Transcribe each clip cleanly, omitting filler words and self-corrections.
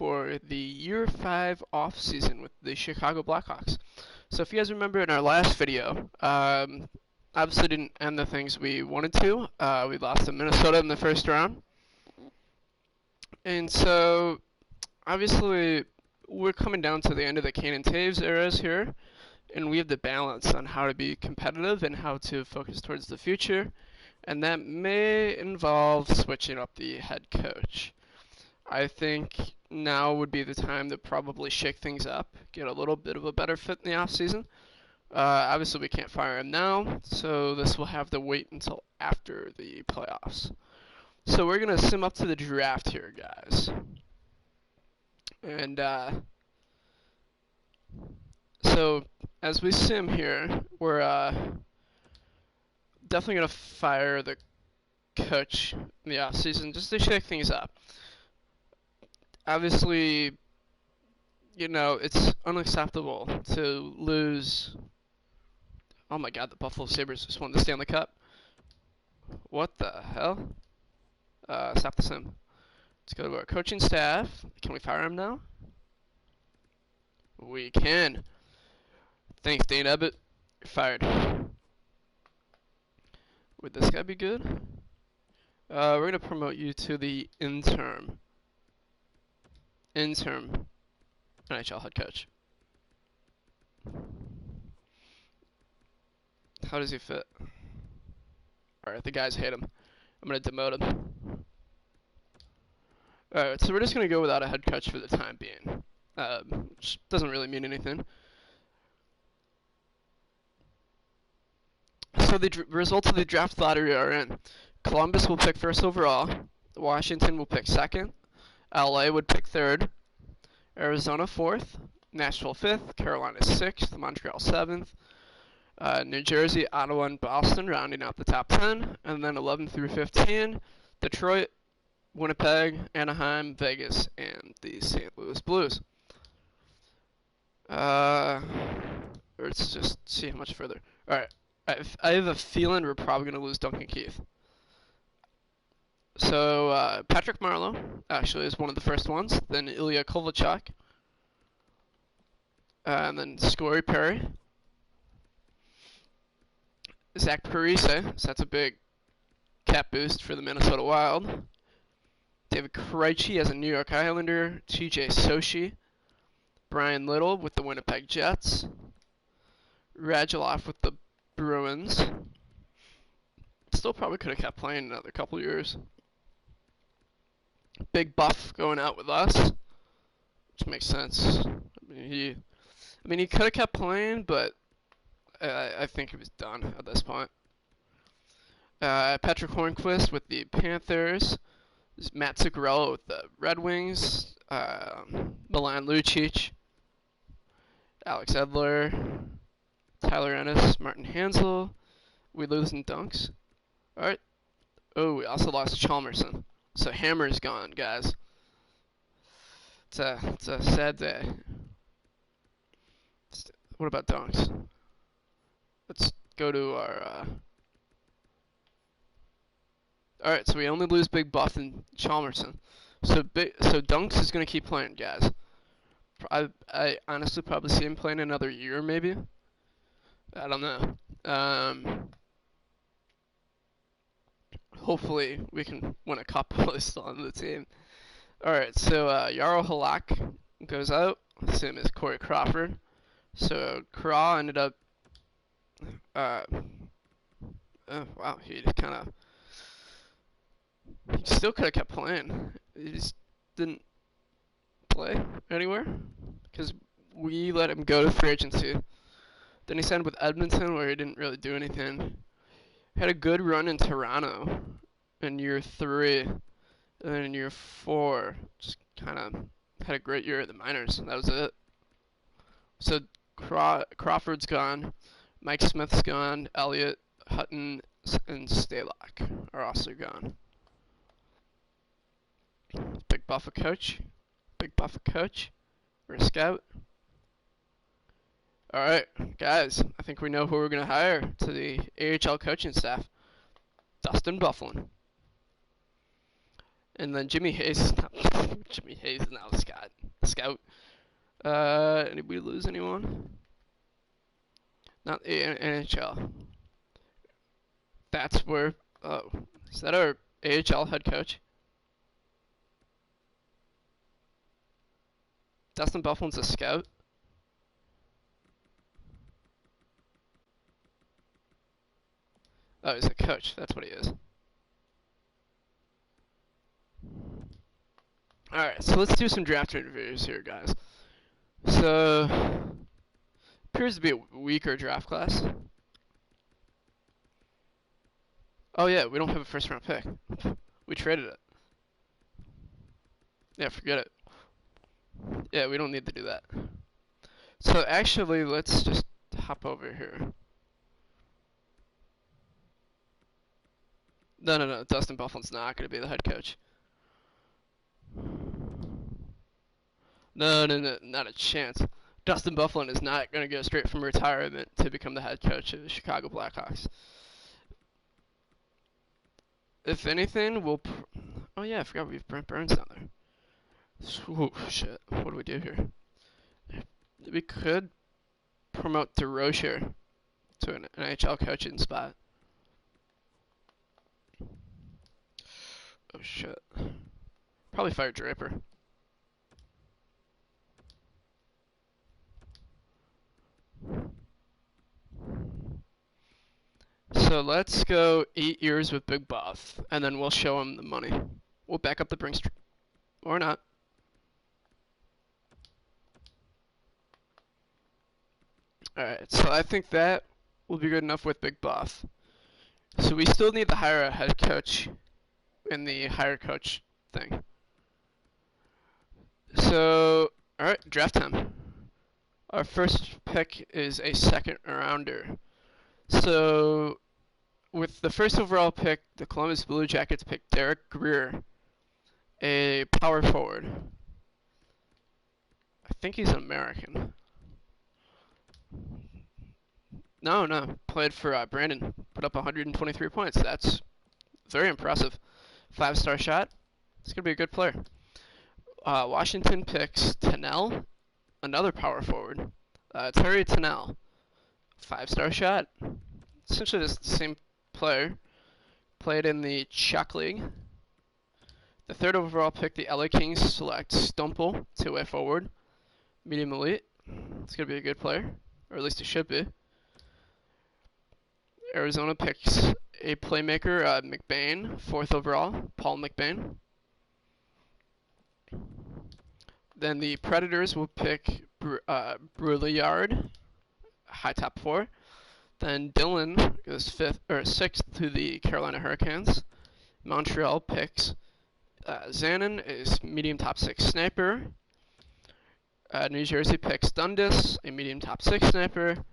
for the Year 5 off-season with the Chicago Blackhawks. So if you guys remember in our last video, obviously didn't end the things we wanted to. We lost to Minnesota in the first round. And so, obviously, we're coming down to the end of the Kane and Taves eras here, and we have the balance on how to be competitive and how to focus towards the future, and that may involve switching up the head coach. I think now would be the time to probably shake things up, get a little bit of a better fit in the offseason. Obviously, we can't fire him now, so this will have to wait until after the playoffs. So we're going to sim up to the draft here, guys. And so as we sim here, we're definitely going to fire the coach in the offseason just to shake things up. Obviously, you know, it's unacceptable to lose. Oh my god, the Buffalo Sabres just won the Stanley Cup. What the hell? Stop the sim. Let's go to our coaching staff. Can we fire him now? We can. Thanks, Dane Abbott. You're fired. Would this guy be good? We're going to promote you to the interim NHL head coach. How does he fit? Alright, the guys hate him. I'm going to demote him. Alright, so we're just going to go without a head coach for the time being. Which doesn't really mean anything. So the results of the draft lottery are in. Columbus will pick first overall. Washington will pick second. LA would pick third. Arizona fourth. Nashville fifth. Carolina sixth. Montreal seventh. New Jersey, Ottawa, and Boston rounding out the top 10. And then 11 through 15, Detroit, Winnipeg, Anaheim, Vegas, and the St. Louis Blues. Let's just see how much further. Alright, I have a feeling we're probably going to lose Duncan Keith. So, Patrick Marleau actually is one of the first ones. Then Ilya Kovalchuk. And then Scory Perry. Zach Parise, so that's a big cap boost for the Minnesota Wild. David Krejci as a New York Islander. TJ Sochi. Brian Little with the Winnipeg Jets. Radulov with the Bruins. Still probably could have kept playing another couple years. Big Buff going out with us, which makes sense. I mean, he could have kept playing, but I think he was done at this point. Patrick Hornquist with the Panthers. Matt Zuccarello with the Red Wings. Milan Lucic. Alex Edler. Tyler Ennis. Martin Hansel. We losing Dunks. Alright. Oh, we also lost Chalmerson. So Hammer's gone, guys. It's a sad day. What about Dunks? Let's go to our, Alright, so we only lose Big Buff and Chalmerson. So Dunks is going to keep playing, guys. I honestly probably see him playing another year, maybe. I don't know. Hopefully we can win a cup while he's still on the team. Alright, so Yarrow Halak goes out. Same as Corey Crawford. So Craw ended up oh wow, he still could have kept playing. He just didn't play anywhere because we let him go to free agency. Then he signed with Edmonton where he didn't really do anything. Had a good run in Toronto in year 3, and then in year 4 just kind of had a great year at the minors, and that was it. So Crawford's gone. Mike Smith's gone. Elliott, Hutton, and Stalock are also gone. Big Buffer coach. Big Buffer coach. Or a scout. Alright, guys. I think we know who we're going to hire to the AHL coaching staff. Dustin Byfuglien. And then Jimmy Hayes is not Jimmy Hayes is now a scout. Did we lose anyone? Not the NHL. That's where. Oh, is that our AHL head coach? Dustin Bufflin's a scout. Oh, he's a coach. That's what he is. Alright, so let's do some draft interviews here, guys. So, appears to be a weaker draft class. Oh yeah, we don't have a first round pick. We traded it. Yeah, forget it. Yeah, we don't need to do that. So actually, let's just hop over here. No. Dustin Bufflin's not going to be the head coach. No, not a chance. Dustin Bufflin is not going to go straight from retirement to become the head coach of the Chicago Blackhawks. If anything, we'll... Oh yeah, I forgot we have Brent Burns down there. Ooh, shit. What do we do here? We could promote DeRocher to an NHL coaching spot. Oh shit. Probably fire Draper. So let's go 8 years with Big Buff, and then we'll show him the money. We'll back up the Brinks, or not. Alright, so I think that will be good enough with Big Buff. So we still need to hire a head coach in the hire coach thing. So, alright, draft time. Our first pick is a second rounder. So, with the first overall pick, the Columbus Blue Jackets picked Derek Greer, a power forward. I think he's an American. No. Played for Brandon. Put up 123 points. That's very impressive. 5-star shot. It's going to be a good player. Washington picks Tennell, another power forward. Terry Tennell. 5-star shot. Essentially the same player. Played in the Czech League. The third overall pick, the LA Kings select Stumpel, 2-way forward. Medium elite. It's going to be a good player. Or at least he should be. Arizona picks a playmaker, McBain, 4th overall, Paul McBain. Then the Predators will pick Brouillard, high top 4. Then Dylan goes 6th to the Carolina Hurricanes. Montreal picks Zanin, is medium top 6 sniper. New Jersey picks Dundas, a medium top 6 sniper.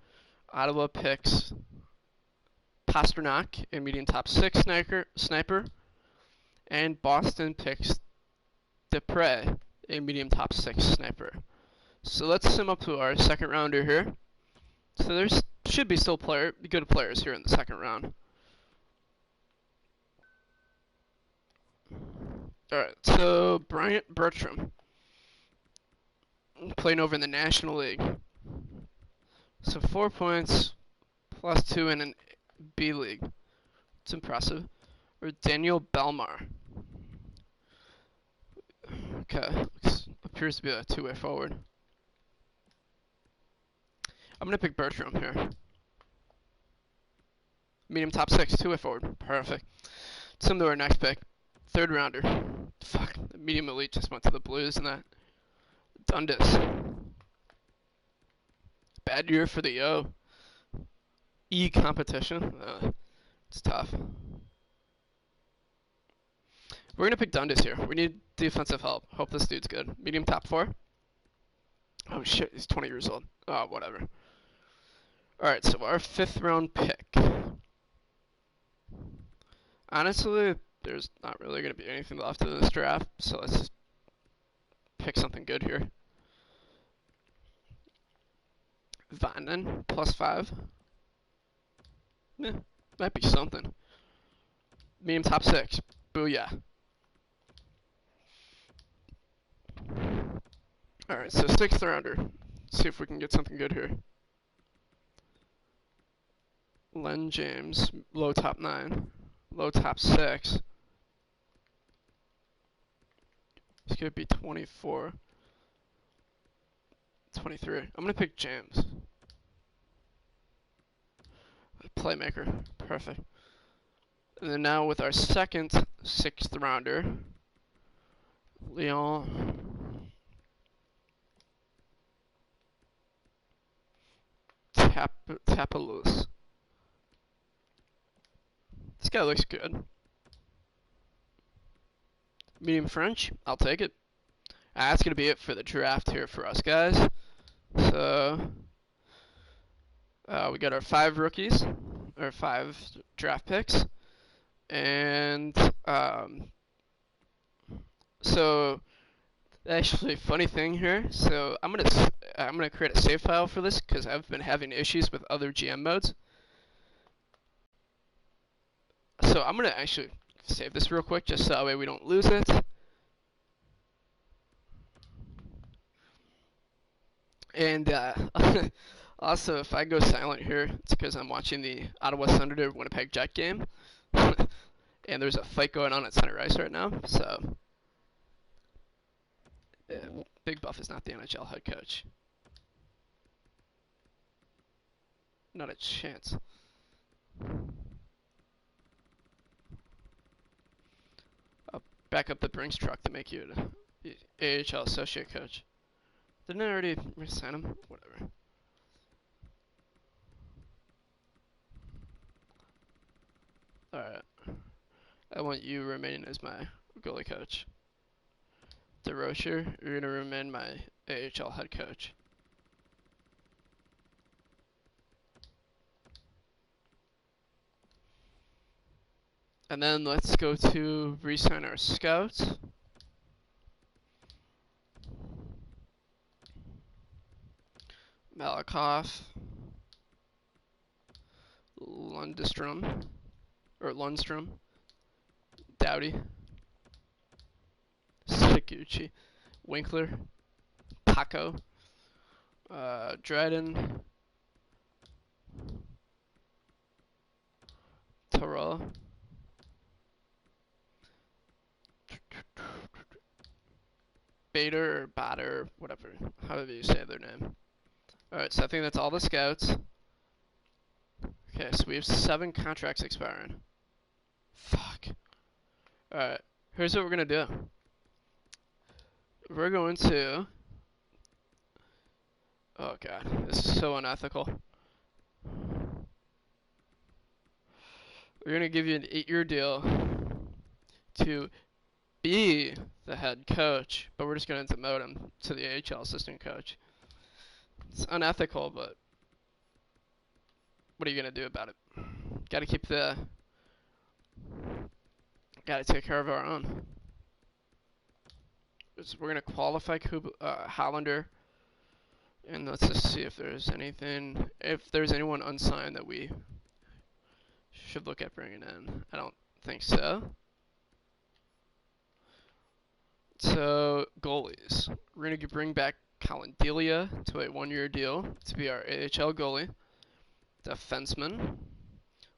Ottawa picks Pasternak, a medium top 6 sniper. And Boston picks Depre, a medium top 6 sniper. So let's sim up to our second rounder here. So there's should be still good players here in the second round. Alright, so Bryant Bertram, playing over in the National League. So 4 points, plus 2 in an B League. It's impressive. Or Daniel Belmar. Okay, appears to be a 2-way forward. I'm going to pick Bertram here. Medium top 6, 2-way forward. Perfect. Send to our next pick. Third rounder. Fuck, the medium elite just went to the Blues and that. Dundas. Bad year for the O. E competition. It's tough. We're going to pick Dundas here. We need defensive help. Hope this dude's good. Medium top 4. Oh shit, he's 20 years old. Oh, whatever. Alright, so our 5th round pick. Honestly, there's not really going to be anything left in this draft, so let's just pick something good here. Vanden, plus 5. Might be something. Medium top 6. Booyah. Alright, so 6th rounder. Let's see if we can get something good here. Len James, low top 9. Low top 6. He's going to be 24. 23. I'm going to pick James. Playmaker. Perfect. And then now with our second 6th rounder, Leon Tapalus. This guy looks good. Medium French, I'll take it. That's going to be it for the draft here for us guys. So, we got our 5 rookies, or 5 draft picks. And, so, actually, funny thing here. So, I'm gonna create a save file for this because I've been having issues with other GM modes. So, I'm gonna actually save this real quick just so that way we don't lose it. And also, if I go silent here, it's because I'm watching the Ottawa Thunder Winnipeg Jet game. And there's a fight going on at center ice right now. So, Big Buff is not the NHL head coach. Not a chance. I'll back up the Brinks truck to make you an AHL associate coach. Didn't I already resign him? Whatever. Alright. I want you remaining as my goalie coach. DeRocher, you're going to remain my AHL head coach. And then let's go to re-sign our scouts. Malakoff. Lundstrom. Dowdy. Siguchi. Winkler. Paco. Dryden. Terrell. Bader or Bader, whatever, however you say their name. Alright, so I think that's all the scouts. Okay, so we have 7 contracts expiring. Fuck. Alright, here's what we're gonna do. We're going to... Oh god, this is so unethical. We're gonna give you an 8-year deal to be the head coach, but we're just gonna demote him to the AHL assistant coach. It's unethical, but what are you gonna do about it? Gotta take care of our own. So we're gonna qualify Hollander, and let's just see if there's anyone unsigned that we should look at bringing in. I don't think so. So goalies, we're gonna bring back Colin Delia to a 1-year deal to be our AHL goalie. Defenseman,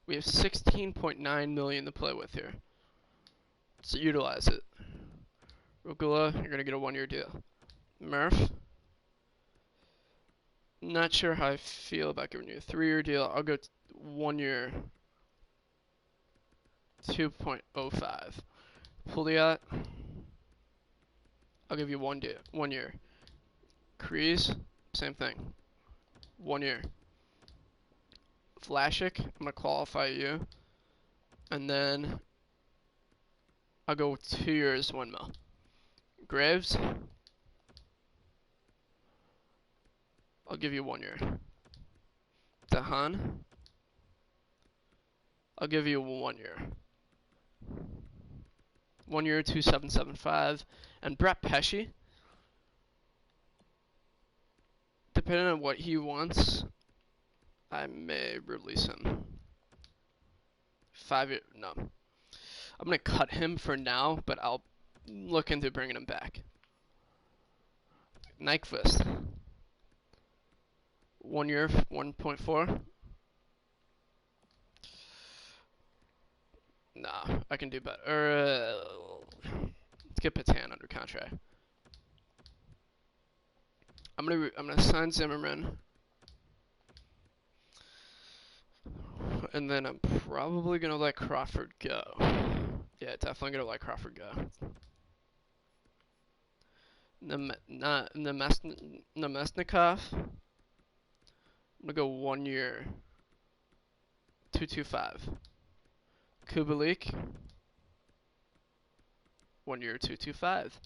we have $16.9 million to play with here, so utilize it. Rogula, you're gonna get a 1-year deal. Murph, not sure how I feel about giving you a 3-year deal. I'll go 1 year, 2.05. Pouliot, I'll give you 1 year. Kreese, same thing, 1 year. Vlasic, I'm gonna qualify you, and then I'll go 2 years, 1 mil. Graves, I'll give you 1 year. Dahan, I'll give you 1 year. 1 year, 2.775, and Brett Pesce, depending on what he wants, I may release him. 5 year, no. I'm gonna cut him for now, but I'll look into bringing him back. Nyquist. 1 year, 1.4. Nah, I can do better. Let's get Patan under contract. I'm gonna sign Zimmerman, and then I'm probably gonna let Crawford go. Yeah, definitely gonna let Crawford go. Nemesnikov. I'm gonna go 1 year, 225. Kubalik. 1 year, 225.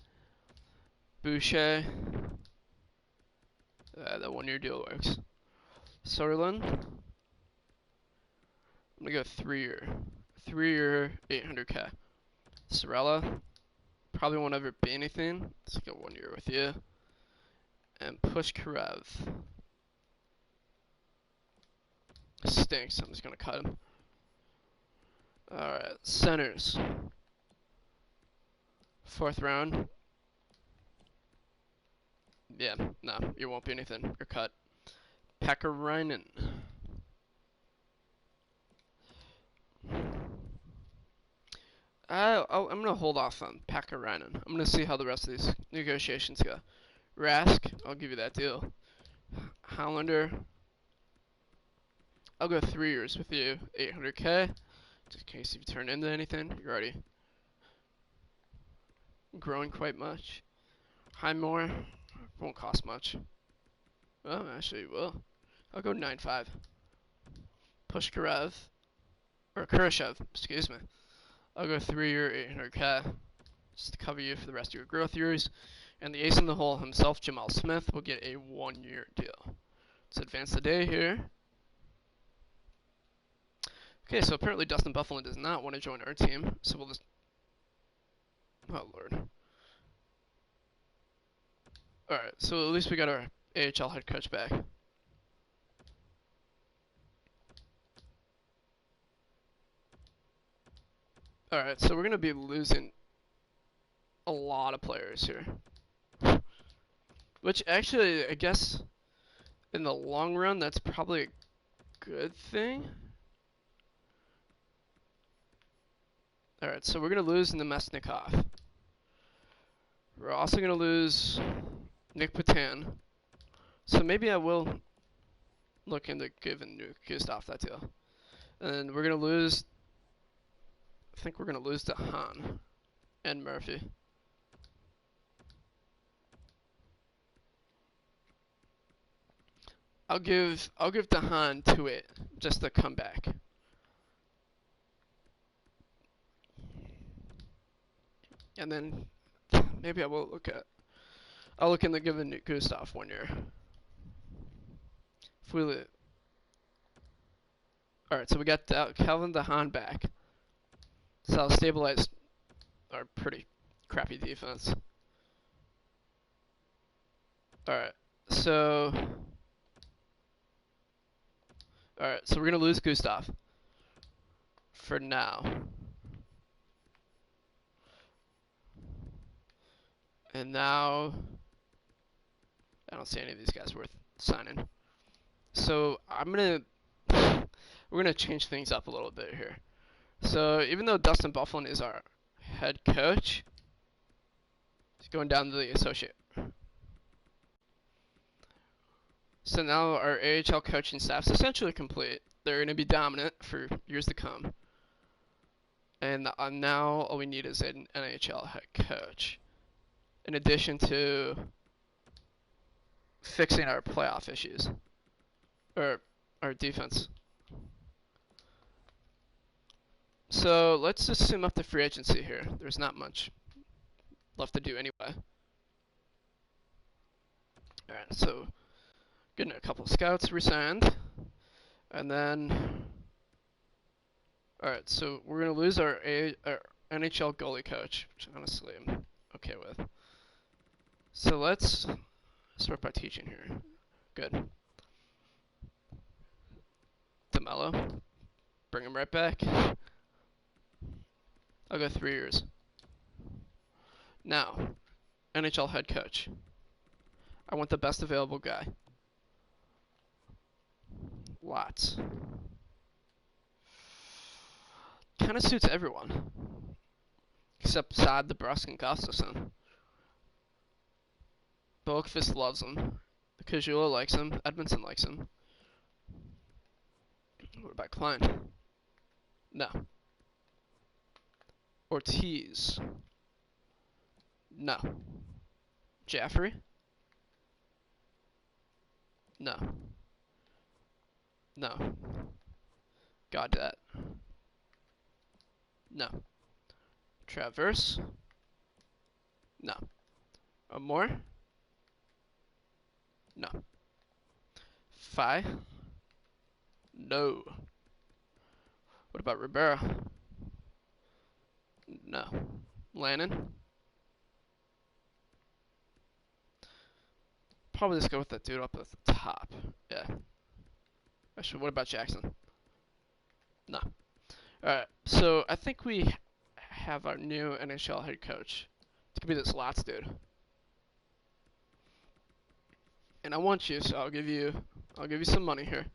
Boucher. The 1 year deal works. Soderlund. I'm gonna go 3 year. 3 year, 800k. Sorella. Probably won't ever be anything. Let's go 1 year with you. And Pushkarev. Stinks. I'm just gonna cut him. Alright, centers. 4th round. Yeah, no, you won't be anything. You're cut. Pakarainen. I'm gonna hold off on Pakarainen. I'm gonna see how the rest of these negotiations go. Rask, I'll give you that deal. Hollander, I'll go 3 years with you, 800k. Just in case if you turn into anything, you're already growing quite much. Highmore, won't cost much. Oh, actually, it will. I'll go 9.5. Pushkarev, or Kurashev, excuse me. I'll go 3 year, 800k, just to cover you for the rest of your growth years. And the ace in the hole himself, Jamal Smith, will get a 1 year deal. Let's advance the day here. Okay, so apparently Dustin Bufflin does not want to join our team, so we'll just... Oh, Lord. Alright, so at least we got our AHL head coach back. Alright, so we're going to be losing a lot of players here. Which actually, I guess, in the long run, that's probably a good thing. Alright, so we're going to lose Nemesnikov. We're also going to lose Nick Patan. So maybe I will look into giving Gustav that deal. And we're going to lose... I think we're going to lose to Han and Murphy. I'll give DeHaan to it just to come back. And then maybe I will I'll look into giving Gustav 1 year. If we Alright, so we got Calvin DeHaan back. So I'll stabilize our pretty crappy defense. Alright, so we're gonna lose Gustav for now. And now I don't see any of these guys worth signing. So we're gonna change things up a little bit here. So even though Dustin Bufflin is our head coach, he's going down to the associate. So now our AHL coaching staff is essentially complete. They're going to be dominant for years to come. And now all we need is an NHL head coach. In addition to fixing our playoff issues. Or our defense. So let's just sum up the free agency here. There's not much left to do anyway. Alright, so getting a couple scouts re-signed. And then... Alright, so we're going to lose our NHL goalie coach, which honestly I'm okay with. So let's start by teaching here. Good. DeMello. Bring him right back. I'll go 3 years. Now, NHL head coach. I want the best available guy. Lots. Kind of suits everyone. Except Saad, DeBrusque, and Gustafson. Boakfist loves him. Kajula likes him. Edmondson likes him. What about Klein? No. Ortiz? No. Jaffrey? No. No. Gaudet? No. Traverse? No. Amore? No. Phi? No. What about Rivera? No. Lannon? Probably just go with that dude up at the top. Yeah. Actually, what about Jackson? No. Alright, so I think we have our new NHL head coach. It's gonna be this Lots dude. And I want you, so I'll give you some money here.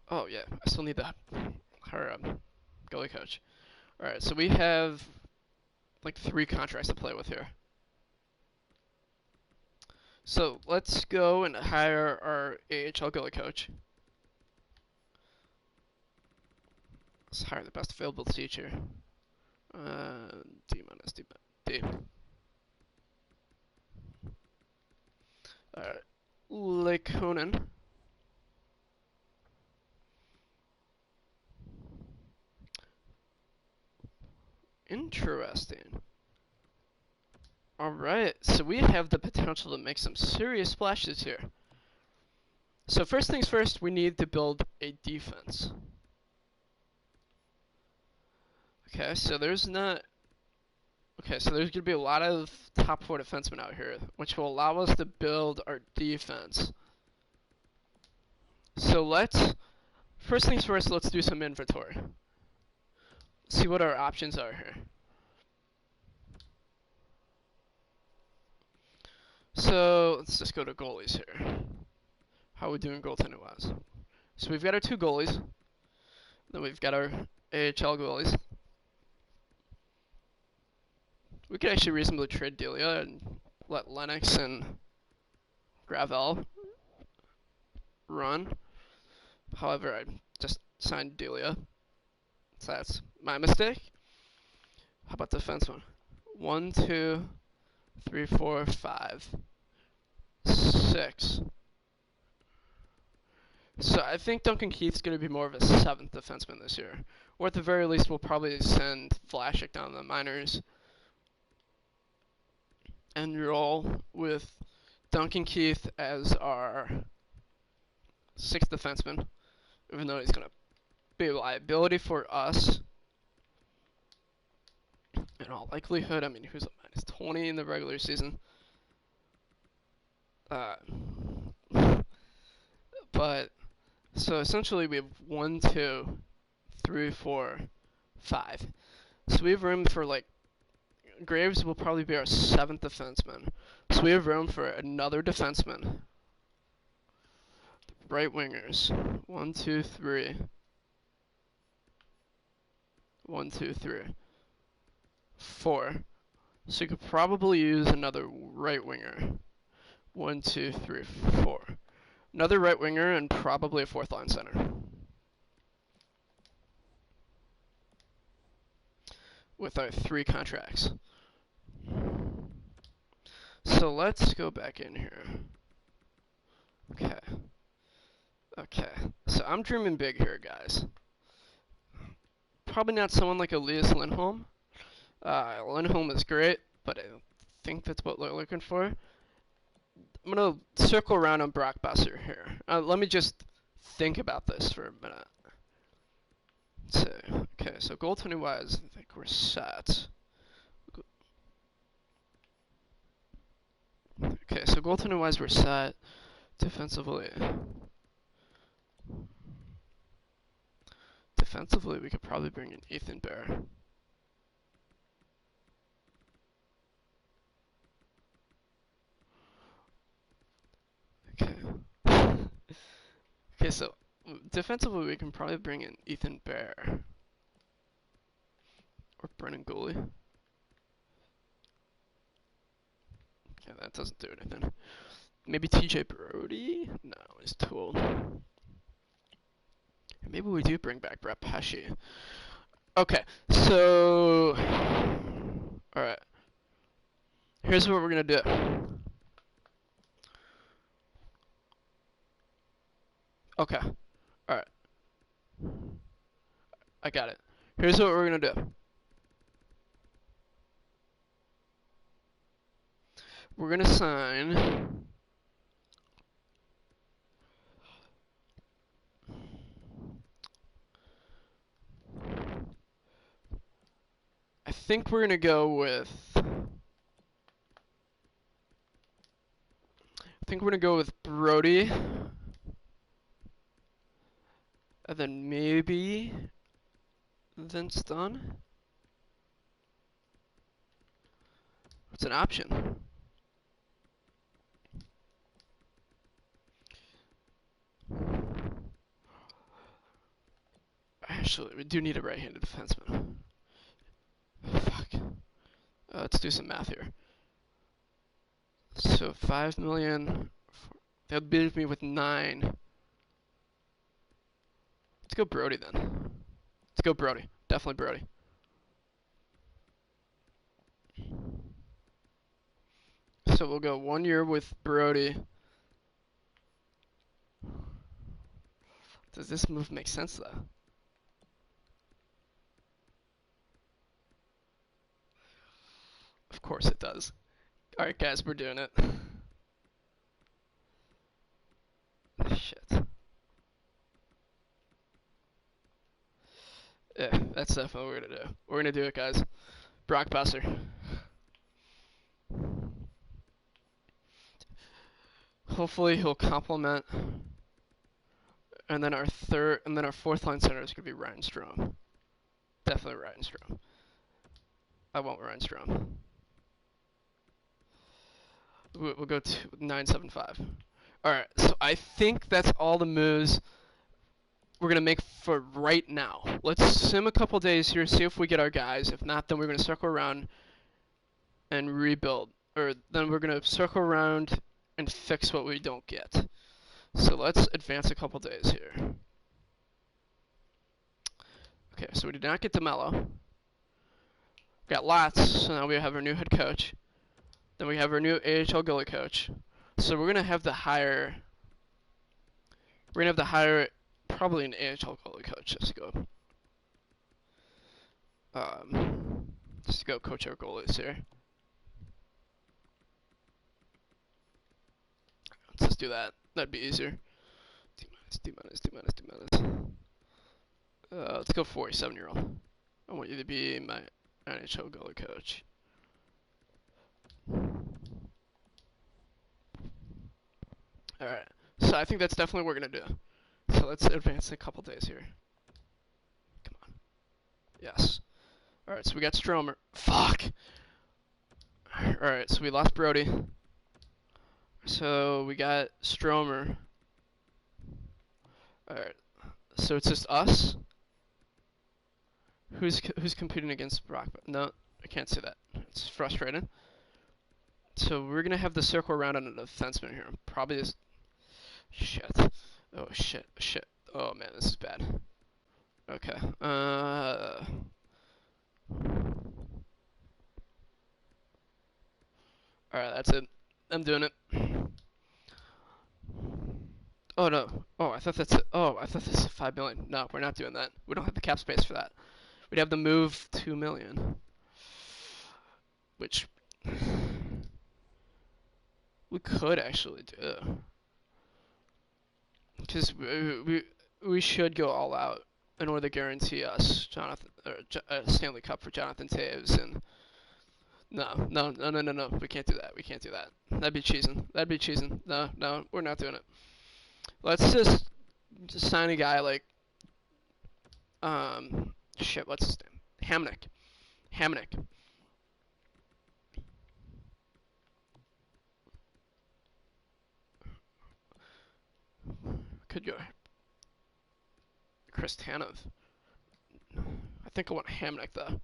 Oh yeah, I still need her goalie coach. Alright, so we have like 3 contracts to play with here. So let's go and hire our AHL goalie coach. Let's hire the best available teacher. D minus D. Alright. Lekonen. Interesting. Alright, so we have the potential to make some serious splashes here. So first things first, we need to build a defense. Okay, so there's going to be a lot of top 4 defensemen out here, which will allow us to build our defense. So first things first, let's do some inventory. See what our options are here. So let's just go to goalies here. How are we doing goaltending wise? So we've got our 2 goalies. Then we've got our AHL goalies. We could actually reasonably trade Delia and let Lennox and Gravel run. However, I just signed Delia. So that's my mistake. How about defenseman? 1, 2, 3, 4, 5, 6. So I think Duncan Keith's going to be more of a 7th defenseman this year. Or at the very least, we'll probably send Flashik down to the minors and roll with Duncan Keith as our 6th defenseman, even though he's going to be a liability for us. In all likelihood, I mean, he was a minus 20 in the regular season. But, so essentially we have 1, 2, 3, 4, 5. So we have room for, like, Graves will probably be our 7th defenseman. So we have room for another defenseman. Right wingers. 1, 2, 3. 1, 2, 3. 4. So you could probably use another right winger. 1, 2, 3, 4. Another right winger and probably a 4th line center. With our 3 contracts. So let's go back in here. Okay. So I'm dreaming big here, guys. Probably not someone like Elias Lindholm. Lindholm is great, but I don't think that's what we're looking for. I'm going to circle around on Brock Besser here. Let me just think about this for a minute. Okay, so goaltending wise, I think we're set. Okay, so goaltending wise, we're set. Defensively, we could probably bring in Ethan Bear. Okay. Okay, so defensively we can probably bring in Ethan Bear or Brennan Gooley. Yeah, that doesn't do anything. Maybe TJ Brody? No, he's too old. Maybe we do bring back Brett Pesci. Okay, so alright. Here's what we're gonna do. Okay. Alright. I got it. Here's what we're gonna do. We're gonna sign I think we're gonna go with Brody. And then maybe Vince Dunn. It's an option. Actually, we do need a right-handed defenseman. Fuck. Let's do some math here. So 5 million. That would leave me with 9. Let's go Brody then. Let's go Brody. Definitely Brody. So we'll go 1 year with Brody. Does this move make sense though? Of course it does. Alright guys, we're doing it. Shit. Yeah, that's definitely what we're gonna do. We're gonna do it, guys. Brock Besser. Hopefully he'll complement. And then our fourth line center is gonna be Ryan Strome. Definitely Ryan Strome. I want Ryan Strome. We'll go to 975. Alright, so I think that's all the moves we're going to make for right now. Let's sim a couple days here, see if we get our guys. If not, then we're going to circle around and rebuild. Or then we're going to circle around and fix what we don't get. So let's advance a couple days here. Okay, so we did not get DeMello. Got Lots, so now we have our new head coach. Then we have our new AHL goalie coach. So we're going to have to hire... We're going to have to hire probably an AHL goalie coach just to go coach our goalies here. Let's just do that. That'd be easier. D minus. Let's go 47-year-old. I want you to be my NHL goalie coach. Alright. So I think that's definitely what we're gonna do. So let's advance a couple days here. Come on. Yes. Alright, so we got Stromer. Fuck! Alright, so we lost Brody. So we got Stromer. Alright. So it's just us? Who's competing against Brock? No, I can't see that. It's frustrating. So we're gonna have the circle around on a defenseman here. Probably this. Shit. Oh shit. Oh man, this is bad. Okay. Alright, that's it. I'm doing it. Oh no. Oh, I thought that's it. Oh, I thought this is 5 million. No, we're not doing that. We don't have the cap space for that. We'd have to move 2 million. Which we could actually do. Because we should go all out in order to guarantee us Stanley Cup for Jonathan Toews. And no, we can't do that. We can't do that. That'd be cheesing. No, we're not doing it. Let's just sign a guy like shit. What's his name? Hamonic. Could go Chris Tanev. I think I want Hamnick though.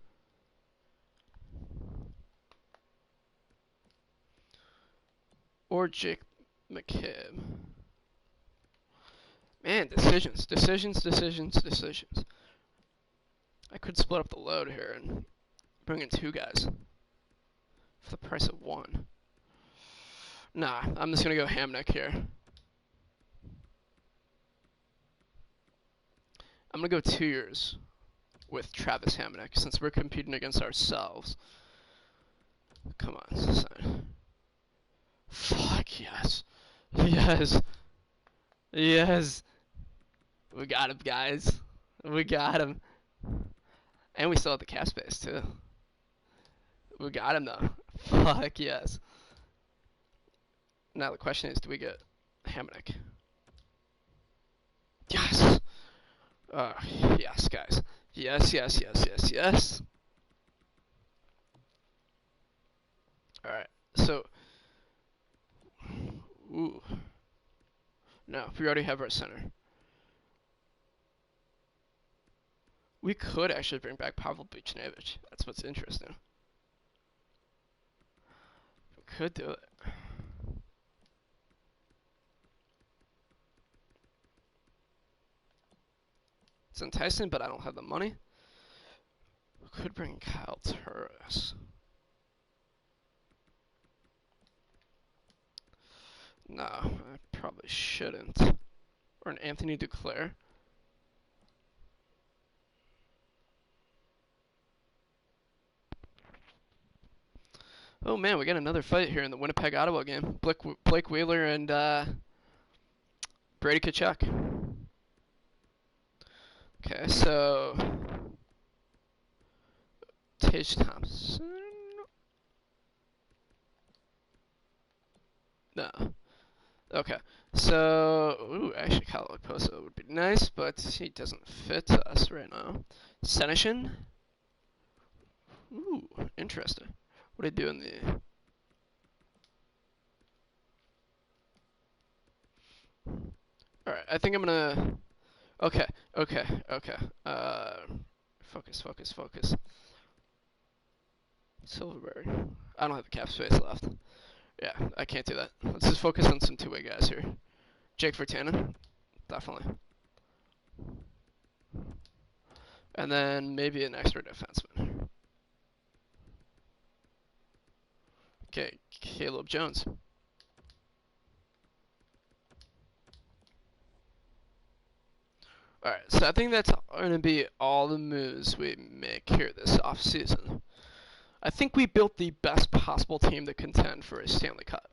Or Jake McCabe. Man, decisions. I could split up the load here and bring in 2 guys for the price of 1. Nah, I'm just gonna go Hamnick here. I'm gonna go 2 years with Travis Hamnick since we're competing against ourselves. Come on, sign. Fuck yes. Yes. Yes. We got him, guys. We got him. And we still have the cap space, too. We got him, though. Fuck yes. Now the question is, do we get Hamnick? Yes! Yes, guys. Yes. Alright, so... Ooh. No, we already have our center. We could actually bring back Pavel Buchnevich. That's what's interesting. We could do it. It's enticing, but I don't have the money. We could bring Kyle Turris. No, I probably shouldn't. Or an Anthony Duclair. Oh man, we got another fight here in the Winnipeg-Ottawa game. Blake Wheeler and Brady Tkachuk. Okay, so Tage Thompson. No. Okay, so ooh, actually Kyle Okposo would be nice, but he doesn't fit us right now. Senishin. Ooh, interesting. What do they do in the... Alright, I think I'm gonna... Okay. Focus. Silverberg. I don't have the cap space left. Yeah, I can't do that. Let's just focus on some 2-way guys here. Jake Virtanen. Definitely. And then maybe an extra defenseman. Okay, Caleb Jones. Alright, so I think that's going to be all the moves we make here this offseason. I think we built the best possible team to contend for a Stanley Cup.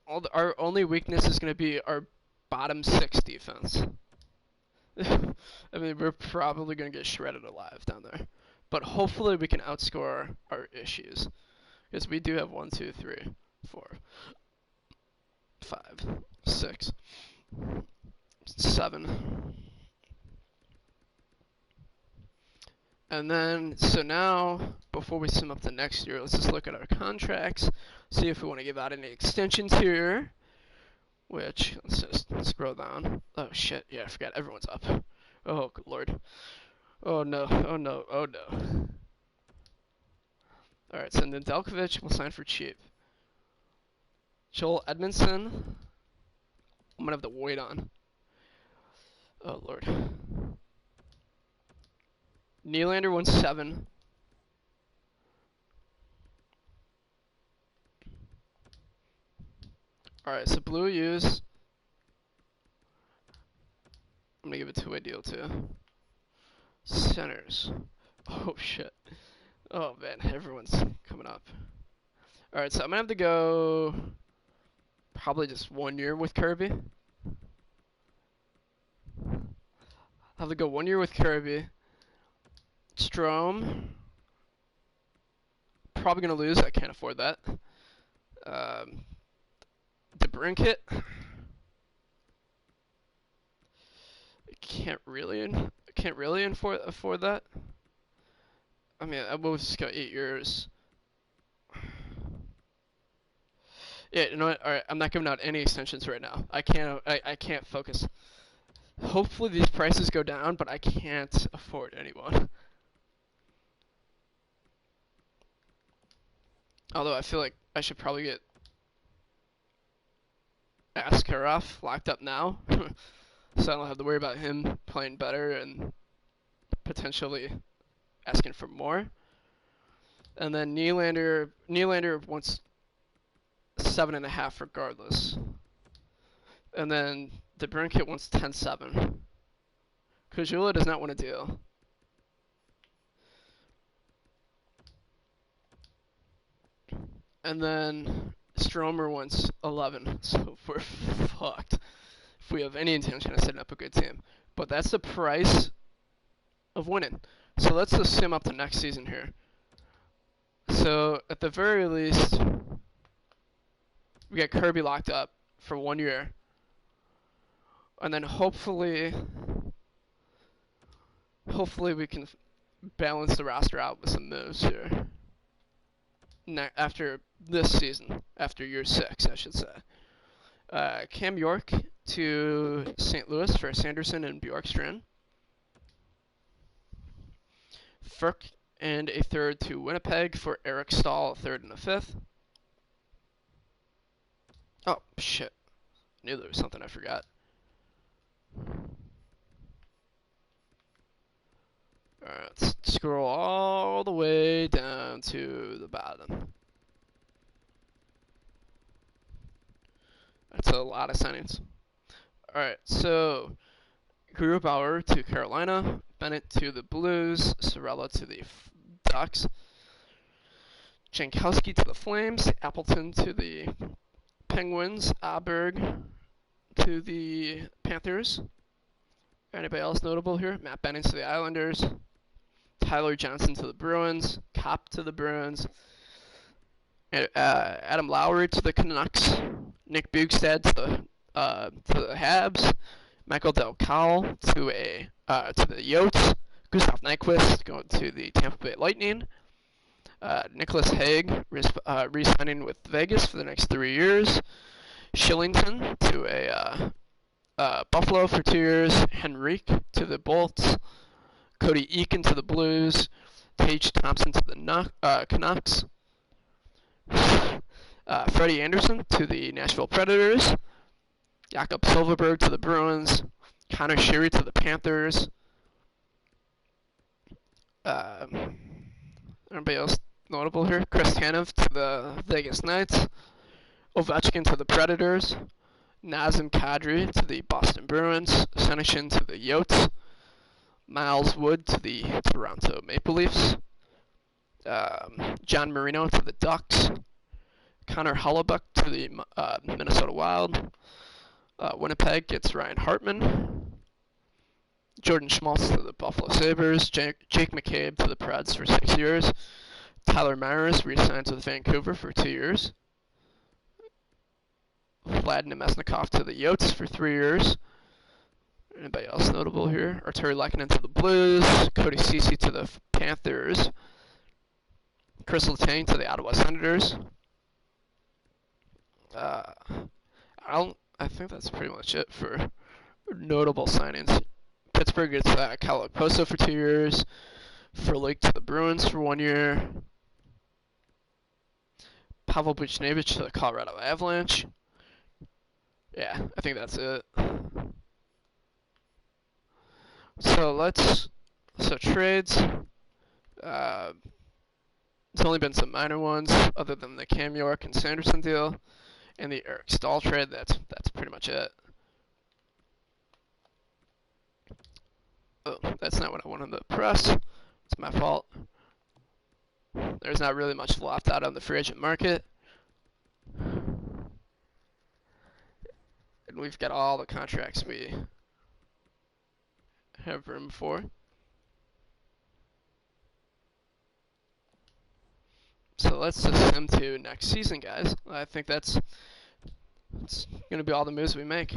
Our only weakness is going to be our bottom 6 defense. I mean, we're probably going to get shredded alive down there. But hopefully we can outscore our issues. Because we do have 1, 2, 3, 4, 5, 6, 7. And then, so now, before we sum up the next year, let's just look at our contracts, see if we want to give out any extensions here. Which, let's just scroll down. Oh shit, yeah, I forgot, everyone's up. Oh, good lord. Oh no. Alright, so Nedeljkovic will sign for cheap. Joel Edmondson, I'm gonna have to wait on. Oh lord. Nylander won 7. Alright, so Blue Use. I'm gonna give a 2-way deal too. Centers. Oh shit. Oh man, everyone's coming up. Alright, so I'm gonna have to go probably just 1 year with Kirby. I'll have to go 1 year with Kirby. Strome. Probably gonna lose. I can't afford that. DeBrincat. Can't really afford that. I mean, I will just go 8 years. Yeah, you know what? All right, I'm not giving out any extensions right now. I can't. I can't focus. Hopefully these prices go down, but I can't afford anyone. Although I feel like I should probably get Askarov locked up now, so I don't have to worry about him playing better and potentially asking for more. And then Nylander wants 7.5 regardless. And then the Brinkett wants 10-7. Kujula does not want a deal. And then Stromer wants 11. So we're fucked if we have any intention of setting up a good team. But that's the price of winning. So let's just sim up the next season here. So at the very least, we got Kirby locked up for 1 year. And then hopefully we can balance the roster out with some moves here. After this season, after year 6, I should say. Cam York to St. Louis for Sanderson and Bjorkstrand. Furk and a third to Winnipeg for Eric Stahl, a third and a fifth. Oh, shit. I knew there was something I forgot. Alright, let's scroll all the way down to the bottom. That's a lot of signings. Alright, so Grubauer to Carolina, Bennett to the Blues, Sorella to the Ducks, Jankowski to the Flames, Appleton to the Penguins, Aberg to the Panthers. Anybody else notable here? Matt Bennett to the Islanders, Tyler Johnson to the Bruins, Kopp to the Bruins, Adam Lowry to the Canucks, Nick Bugstad to the Habs, Michael Del Cal to the Yotes, Gustav Nyquist going to the Tampa Bay Lightning, Nicholas Hague re-signing with Vegas for the next 3 years, Shillington to Buffalo for 2 years, Henrique to the Bolts, Cody Eakin to the Blues, Tage Thompson to the Canucks, Freddie Anderson to the Nashville Predators, Jakob Silverberg to the Bruins, Connor Sheary to the Panthers. Anybody else notable here? Chris Tanev to the Vegas Knights, Ovechkin to the Predators, Nazem Kadri to the Boston Bruins, Senyshyn to the Yotes, Miles Wood to the Toronto Maple Leafs, John Marino to the Ducks, Connor Hellebuyck to the Minnesota Wild, Winnipeg gets Ryan Hartman, Jordan Schmaltz to the Buffalo Sabres, Jake McCabe to the Preds for 6 years, Tyler Myers re-signs with Vancouver for 2 years, Vlad Nemesnikov to the Yotes for 3 years. Anybody else notable here? Arturi Lehkonen to the Blues, Cody Ceci to the Panthers, Chris Letang to the Ottawa Senators. I think that's pretty much it for notable signings. Pittsburgh gets Kyle Okposo for 2 years, Furlake to the Bruins for 1 year, Pavel Buchnevich to the Colorado Avalanche. Yeah, I think that's it. So trades. It's only been some minor ones, other than the Cam York and Sanderson deal, and the Eric Stahl trade. That's pretty much it. Oh, that's not what I wanted to press. It's my fault. There's not really much left out on the free agent market. And we've got all the contracts we have room for. So let's just sim to next season, guys. I think it's going to be all the moves we make.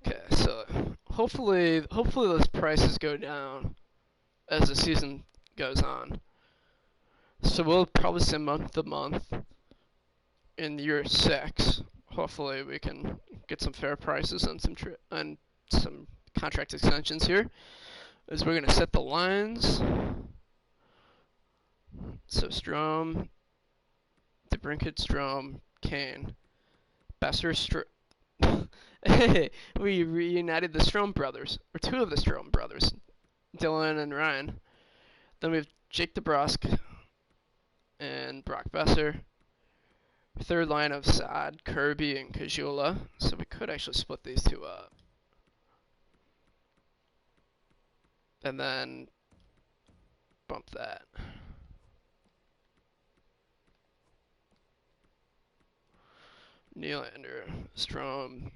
Okay, so hopefully those prices go down as the season goes on. So we'll probably say month to month in year 6. Hopefully we can get some fair prices on some contract extensions here. As we're gonna set the lines. So Strom, DeBrincat, Strom, Kane, Besser, Hey, we reunited the Strom brothers, or 2 of the Strom brothers, Dylan and Ryan. Then we have Jake DeBrusk and Brock Besser. Third line of Saad, Kirby, and Kajula. So we could actually split these 2 up. And then bump that. Nylander, Strom,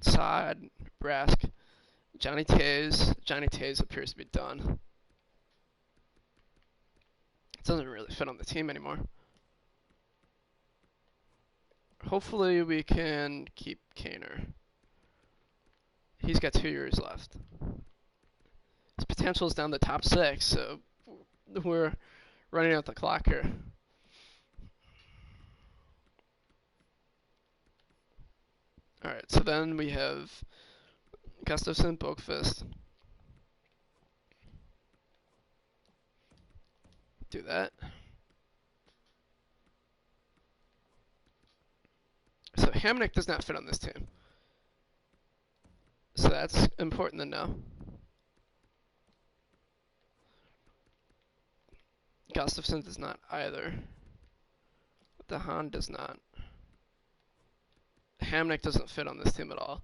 Saad, Brask, Johnny Taze. Johnny Taze appears to be done. It doesn't really fit on the team anymore. Hopefully we can keep Kaner. He's got 2 years left. His potential is down the top 6, so we're running out the clock here. Alright, so then we have Gustafsson, Boakfist. Do that. So Hamnick does not fit on this team. So that's important to know. Gustafsson does not either. DeHaan does not. Hamnick doesn't fit on this team at all.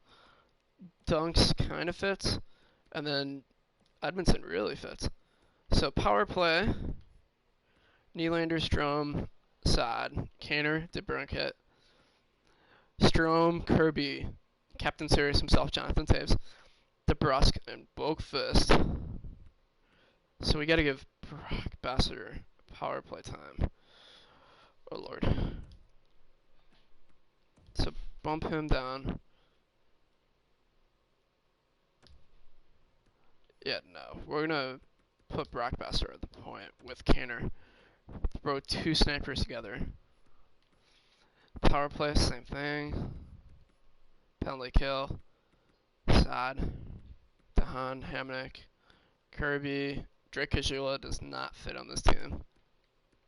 Dunks kind of fits, and then Edmondson really fits. So power play, Nylander, Strom, Saad, Kaner, DeBrincat, Strom, Kirby, Captain Serious himself, Jonathan Taves, DeBrusk, and Boakfist. So we gotta give Brock Besser power play time. Oh lord. So bump him down. Yeah, no. We're gonna put Brock Besser at the point with Kaner. Throw 2 snipers together. Power play, same thing. Penalty kill. Saad. DeHaan, Hamnick, Kirby. Drake Kajula does not fit on this team.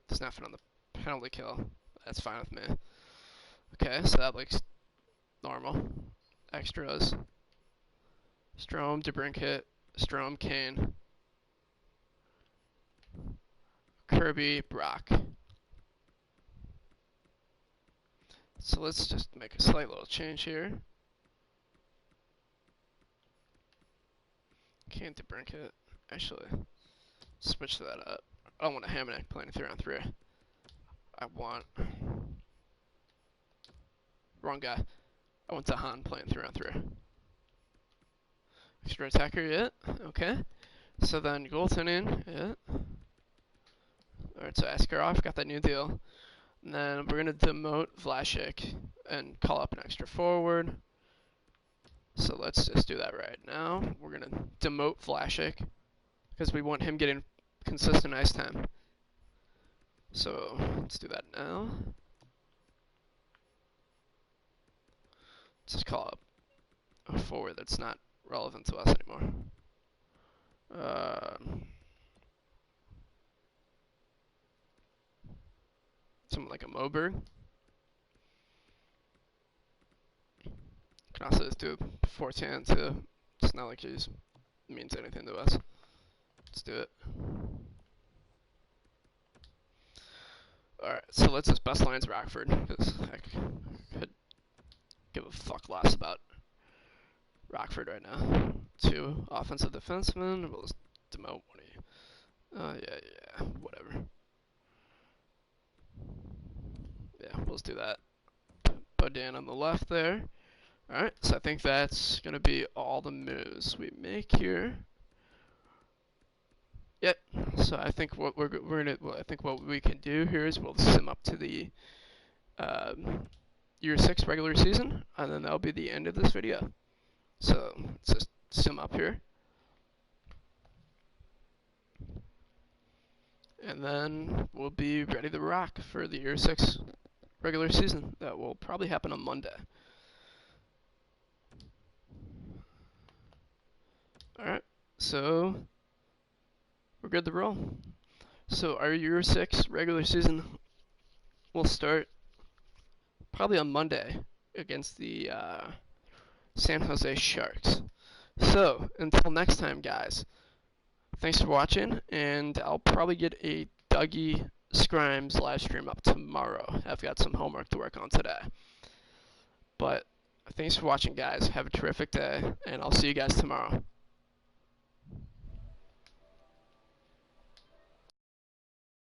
Does not fit on the penalty kill. That's fine with me. Okay, so that looks normal. Extras. Strom, DeBrincat, Strom, Kane, Kirby, Brock. So let's just make a slight little change here. Kane, DeBrincat. Actually, switch that up. I don't want a Hamnick playing 3-on-3. I want... Wrong guy. I want DeHaan playing 3-on-3. Extra attacker, yeah. Okay. So then goaltending, yeah. Alright, so Askarov got that new deal. And then we're going to demote Vlasic and call up an extra forward. So let's just do that right now. We're going to demote Vlasic because we want him getting consistent ice time. So let's do that now. Let's just call up a forward that's not relevant to us anymore. Someone like a Moberg. Can also just do 410 too. It's not like he means anything to us. Let's do it. Alright, so let's just best lines Rockford, because I could give a fuck less about Rockford right now. 2 offensive defensemen. We'll just demote one of you. Yeah, whatever. Yeah, we'll just do that. Put Dan on the left there. Alright, so I think that's gonna be all the moves we make here. Yep. So I think what what we can do here is we'll sim up to the year 6 regular season, and then that'll be the end of this video. So let's just sim up here. And then we'll be ready to rock for the Year 6 regular season. That will probably happen on Monday. Alright, so we're good to roll. So our Year 6 regular season will start probably on Monday against the San Jose Sharks. So, until next time, guys, thanks for watching, and I'll probably get a Dougie Scrimes live stream up tomorrow. I've got some homework to work on today. But thanks for watching, guys. Have a terrific day, and I'll see you guys tomorrow.